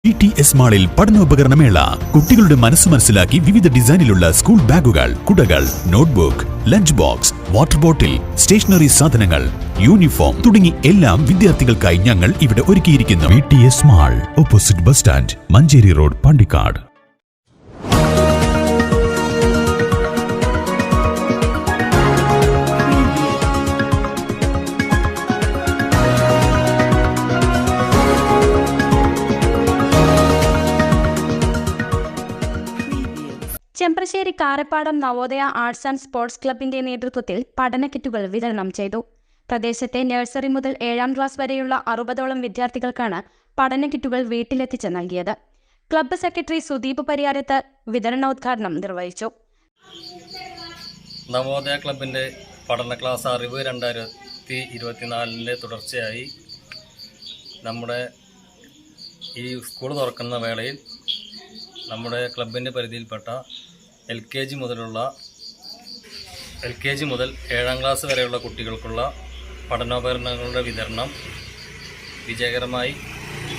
PTS മാളിൽ പഠനോപകരണമേള. കുട്ടികളുടെ മനസ്സ് മനസ്സിലാക്കി വിവിധ ഡിസൈനിലുള്ള സ്കൂൾ ബാഗുകൾ, കുടകൾ, notebook, lunch box, water bottle, stationery സാധനങ്ങൾ, യൂണിഫോം തുടങ്ങി എല്ലാം വിദ്യാർത്ഥികൾക്കായി ഞങ്ങൾ ഇവിടെ ഒരുക്കിയിരിക്കുന്നു. PTS mall, opposite bus stand, Manjeri road, Pandikkad. Chembrasseri Karappadam Navodaya arts and sports ക്ലബിന്റെ നേതൃത്വത്തിൽ പഠന കിറ്റുകൾ വിതരണം ചെയ്തു. പ്രദേശത്തെ നഴ്സറി മുതൽ 7ാം ക്ലാസ് വരെയുള്ള 60ഓളം വിദ്യാർത്ഥികൾക്കാണ് പഠന കിറ്റുകൾ വീട്ടിലെത്തിച്ച് നൽകിയത്. ക്ലബ്ബ് സെക്രട്ടറി സുദീപ് പരിയാരത്ത് വിതരണോദ്ഘാടനം നിർവഹിച്ചു. നവോദയ ക്ലബിന്റെ പഠന ക്ലാസ് അറിവ് 2024 തുടർച്ചയായി നമ്മുടെ ഈ സ്കൂൾ തുറക്കുന്ന വേളയിൽ നമ്മുടെ ക്ലബിൻ്റെ പരിധിയിൽപ്പെട്ട LKG മുതൽ 7ാം ക്ലാസ് വരെയുള്ള കുട്ടികൾക്കുള്ള പഠനോപകരണങ്ങളുടെ വിതരണം വിജയകരമായി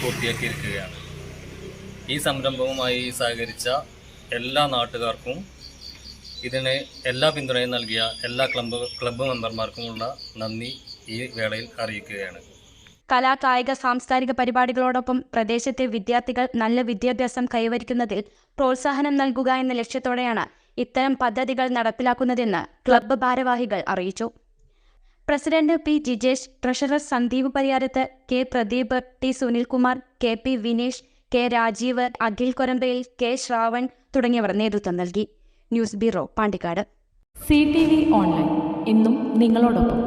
പൂർത്തിയാക്കിയിരിക്കുകയാണ്. ഈ സംരംഭവുമായി സഹകരിച്ച എല്ലാ നാട്ടുകാർക്കും ഇതിന് എല്ലാ പിന്തുണയും നൽകിയ എല്ലാ ക്ലബ്ബ് മെമ്പർമാർക്കുമുള്ള നന്ദി ഈ വേളയിൽ അറിയിക്കുകയാണ്. കലാ, കായിക, സാംസ്കാരിക പരിപാടികളോടൊപ്പം പ്രദേശത്തെ വിദ്യാർത്ഥികൾ നല്ല വിദ്യാഭ്യാസം കൈവരിക്കുന്നതിൽ പ്രോത്സാഹനം നൽകുക എന്ന ലക്ഷ്യത്തോടെയാണ് ഇത്തരം പദ്ധതികൾ നടപ്പിലാക്കുന്നതെന്ന് ക്ലബ്ബ് ഭാരവാഹികൾ അറിയിച്ചു. President P. Jijesh, treasurer Sandeep Pariyarath, K. Pradeep, T. Sunilkumar, KP Vinesh, K. Rajeev, Akhil Korambayil, K. Shravan തുടങ്ങിയവർ നേതൃത്വം നൽകി. News bureau, Pandikkad. CTV online, എന്നും നിങ്ങളോടൊപ്പം.